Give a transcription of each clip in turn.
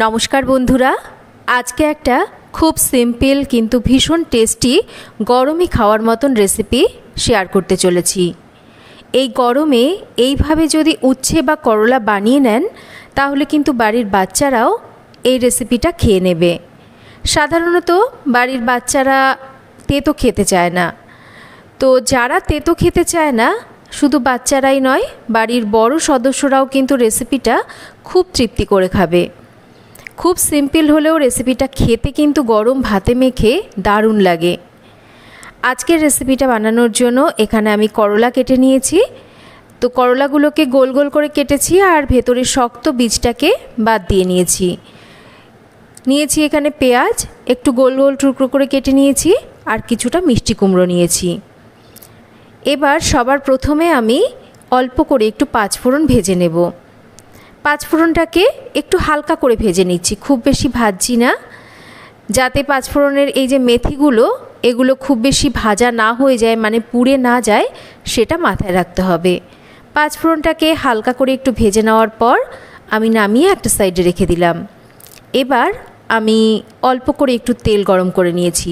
নমস্কার বন্ধুরা, আজকে একটা খুব সিম্পল কিন্তু ভীষণ টেস্টি গরমে খাওয়ার মতন রেসিপি শেয়ার করতে চলেছি। এই গরমে এইভাবে যদি উচ্ছে বা করলা বানিয়ে নেন তাহলে কিন্তু বাড়ির বাচ্চারাও এই রেসিপিটা খেয়ে নেবে। সাধারণত বাড়ির বাচ্চারা তেতো খেতে চায় না, তো যারা তেতো খেতে চায় না শুধু বাচ্চারাই নয়, বাড়ির বড় সদস্যরাও কিন্তু রেসিপিটা খুব তৃপ্তি করে খাবে। খুব সিম্পল হলেও রেসিপিটা খেতে কিন্তু গরম ভাতে মেখে দারুণ লাগে। আজকের রেসিপিটা বানানোর জন্য এখানে আমি করলা কেটে নিয়েছি। তো করলাগুলোকে গোল গোল করে কেটেছি আর ভেতরের শক্ত বীজটাকে বাদ দিয়ে নিয়েছি এখানে পেঁয়াজ একটু গোল গোল টুকরো করে কেটে নিয়েছি আর কিছুটা মিষ্টি কুমড়ো নিয়েছি। এবার সবার প্রথমে আমি অল্প করে একটু পাঁচফোড়ন ভেজে নেব। পাঁচফোড়নটাকে একটু হালকা করে ভেজে নিচ্ছি, খুব বেশি ভাজছি না, যাতে পাঁচফোড়নের এই যে মেথিগুলো এগুলো খুব বেশি ভাজা না হয়ে যায়, মানে পুড়ে না যায়, সেটা মাথায় রাখতে হবে। পাঁচফোড়নটাকে হালকা করে একটু ভেজে নেওয়ার পর আমি নামিয়ে একটা সাইডে রেখে দিলাম। এবার আমি অল্প করে একটু তেল গরম করে নিয়েছি।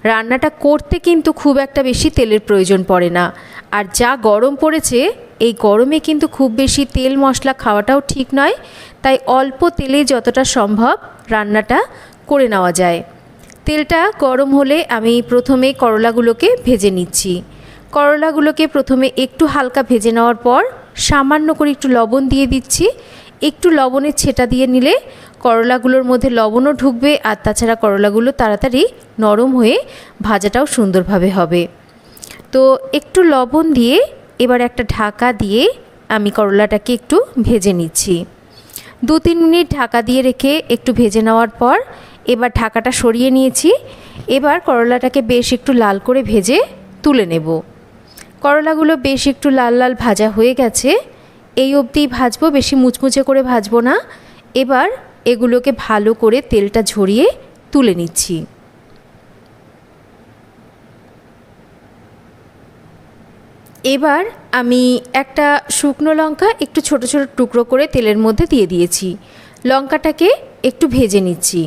রান্নাটা করতে কিন্তু খুব একটা বেশি তেলের প্রয়োজন পড়ে না, আর যা গরম পড়েছে এই গরমে কিন্তু খুব বেশি তেল মশলা খাওয়াটাও ঠিক নয়, তাই অল্প তেলে যতটা সম্ভব রান্নাটা করে নেওয়া যায়। তেলটা গরম হলে আমি প্রথমে করলাগুলোকে ভেজে নিচ্ছি। করলাগুলোকে প্রথমে একটু হালকা ভেজে নেওয়ার পর সামান্য করে একটু লবণ দিয়ে দিচ্ছি। একটু লবণের ছেটা দিয়ে নিলে করলাগুলোর মধ্যে লবণও ঢুকবে, আর তাছাড়া করলাগুলো তাড়াতাড়ি নরম হয়ে ভাজাটাও সুন্দরভাবে হবে। তো একটু লবণ দিয়ে এবার একটা ঢাকা দিয়ে আমি করলাটাকে একটু ভেজে নিচ্ছি। 2-3 মিনিট ঢাকা দিয়ে রেখে একটু ভেজে নেওয়ার পর এবার ঢাকাটা সরিয়ে নিয়েছি। এবার করলাটাকে বেশ একটু লাল করে ভেজে তুলে নেব। করলাগুলো বেশ একটু লাল লাল ভাজা হয়ে গেছে, এই অবধিই ভাজবো, বেশি মুচমুচে করে ভাজবো না। এবার এগুলোকে ভালো করে তেলটা ঝরিয়ে তুলে নিচ্ছি। এবার আমি একটা শুকনো লঙ্কা একটু ছোট ছোট টুকরো করে তেলের মধ্যে দিয়ে দিয়েছি। লঙ্কাটাকে একটু ভেজে নিচ্ছি।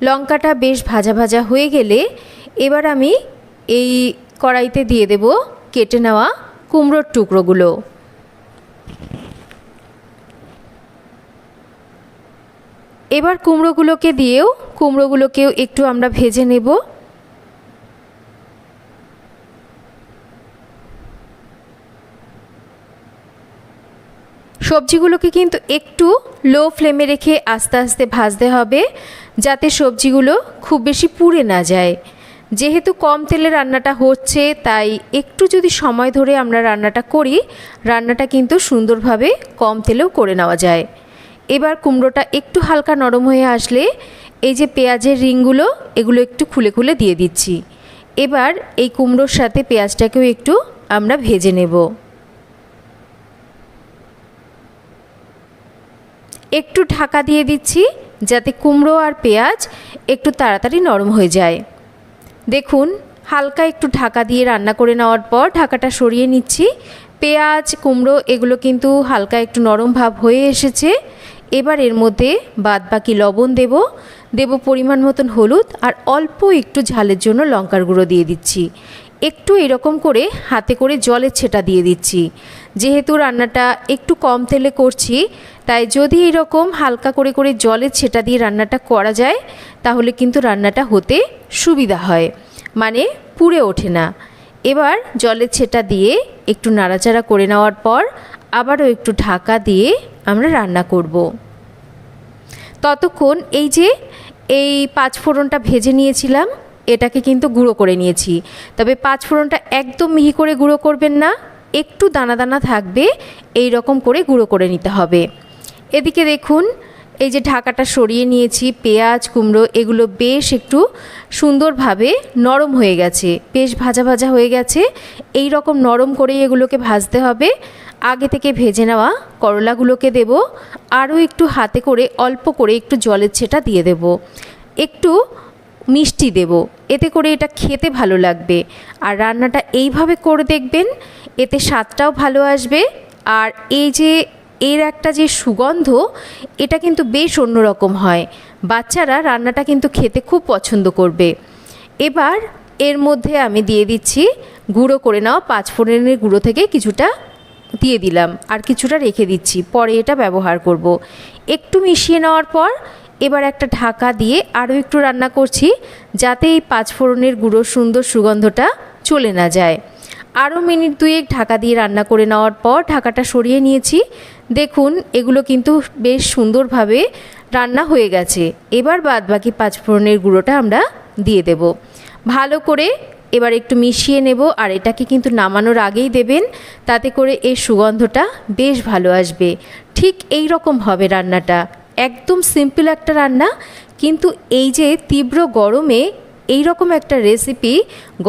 লঙ্কাটা বেশ ভাজা ভাজা হয়ে গেলে এবার আমি এই কড়াইতে দিয়ে দেব কেটে নেওয়া কুমড়োর টুকরোগুলো। এবার কুমড়োগুলোকেও একটু আমরা ভেজে নেব। সবজিগুলোকে কিন্তু একটু লো ফ্লেমে রেখে আস্তে আস্তে ভাজতে হবে, যাতে সবজিগুলো খুব বেশি পুড়ে না যায়। যেহেতু কম তেলে রান্নাটা হচ্ছে, তাই একটু যদি সময় ধরে আমরা রান্নাটা করি, রান্নাটা কিন্তু সুন্দরভাবে কম তেলেও করে নেওয়া যায়। এবার কুমড়োটা একটু হালকা নরম হয়ে আসলে এই যে পেঁয়াজের রিংগুলো এগুলো একটু খুলে খুলে দিয়ে দিচ্ছি। এবার এই কুমড়োর সাথে পেঁয়াজটাকেও একটু আমরা ভেজে নেব। একটু ঢাকা দিয়ে দিচ্ছি যাতে কুমড়ো আর পেঁয়াজ একটু তাড়াতাড়ি নরম হয়ে যায়। দেখুন, হালকা একটু ঢাকা দিয়ে রান্না করে নেওয়ার পর ঢাকাটা সরিয়ে নিচ্ছি। পেঁয়াজ কুমড়ো এগুলো কিন্তু হালকা একটু নরম ভাব হয়ে এসেছে। এবার এর মধ্যে বাদবাকি লবণ দেব পরিমাণ মতন হলুদ, আর অল্প একটু ঝালের জন্য লঙ্কার গুঁড়ো দিয়ে দিচ্ছি। একটু এরকম করে হাতে করে জলের ছেটা দিয়ে দিচ্ছি। যেহেতু রান্নাটা একটু কম তেলে করছি, তাই যদি এরকম হালকা করে করে জলের ছেটা দিয়ে রান্নাটা করা যায় তাহলে কিন্তু রান্নাটা হতে সুবিধা হয়, মানে পুড়ে ওঠে না। এবার জলের ছেটা দিয়ে একটু নাড়াচাড়া করে নেওয়ার পর আবারও একটু ঢাকা দিয়ে আমরা রান্না করব। ততক্ষণ এই পাঁচফোড়নটা ভেজে নিয়েছিলাম, এটাকে কিন্তু গুঁড়ো করে নিয়েছি। তবে পাঁচফোড়নটা একদম মিহি করে গুঁড়ো করবেন না, একটু দানা দানা থাকবে, এই রকম করে গুঁড়ো করে নিতে হবে। এদিকে দেখুন, এই যে ঢাকাটা সরিয়ে নিয়েছি, পেঁয়াজ কুমড়ো এগুলো বেশ একটু সুন্দরভাবে নরম হয়ে গেছে, বেশ ভাজা ভাজা হয়ে গেছে। এই রকম নরম করেই এগুলোকে ভাজতে হবে। আগে থেকে ভেজে নেওয়া করলাগুলোকে দেব, আরও একটু হাতে করে অল্প করে একটু জলের ছেটা দিয়ে দেব, একটু মিষ্টি দেব, এতে করে এটা খেতে ভালো লাগবে। আর রান্নাটা এইভাবে করে দেখবেন, এতে স্বাদটাও ভালো আসবে। আর এই যে এর একটা যে সুগন্ধ, এটা কিন্তু বেশ অন্যরকম হয়। বাচ্চারা রান্নাটা কিন্তু খেতে খুব পছন্দ করবে। এবার এর মধ্যে আমি দিয়ে দিচ্ছি গুঁড়ো করে নাও পাঁচফোড়নের গুঁড়ো থেকে কিছুটা দিয়ে দিলাম, আর কিছুটা রেখে দিচ্ছি, পরে এটা ব্যবহার করব। একটু মিশিয়ে নেওয়ার পর এবার একটা ঢাকা দিয়ে আরও একটু রান্না করছি, যাতে এই পাঁচফোড়নের গুঁড়োর সুন্দর সুগন্ধটা চলে না যায়। আরও মিনিট দুয়েক ঢাকা দিয়ে রান্না করে নেওয়ার পর ঢাকাটা সরিয়ে নিয়েছি। দেখুন এগুলো কিন্তু বেশ সুন্দরভাবে রান্না হয়ে গেছে। এবার বাদবাকি পাঁচফোড়নের গুঁড়োটা আমরা দিয়ে দেব। ভালো করে এবার একটু মিশিয়ে নেব, আর এটাকে কিন্তু নামানোর আগেই দেবেন, তাতে করে এর সুগন্ধটা বেশ ভালো আসবে। ঠিক এই রকম হবে রান্নাটা, একদম সিম্পল একটা রান্না, কিন্তু এই যে তীব্র গরমে এই রকম একটা রেসিপি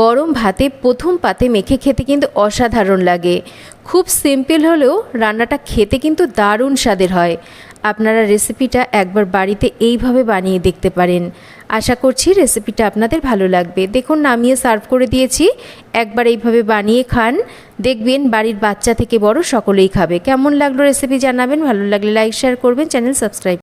গরম ভাতে প্রথম পাতে মেখে খেতে কিন্তু অসাধারণ লাগে। খুব সিম্পল হলেও রান্নাটা খেতে কিন্তু দারুণ স্বাদের হয়। আপনারা রেসিপিটা একবার বাড়িতে এইভাবে বানিয়ে দেখতে পারেন। আশা করছি রেসিপিটা আপনাদের ভালো লাগবে। দেখুন নামিয়ে সার্ভ করে দিয়েছি। একবার এইভাবে বানিয়ে খান, দেখবেন বাড়ির বাচ্চা থেকে বড় সকলেই খাবে। কেমন লাগলো রেসিপি জানাবেন, ভালো লাগলে লাইক শেয়ার করবেন, চ্যানেল সাবস্ক্রাইব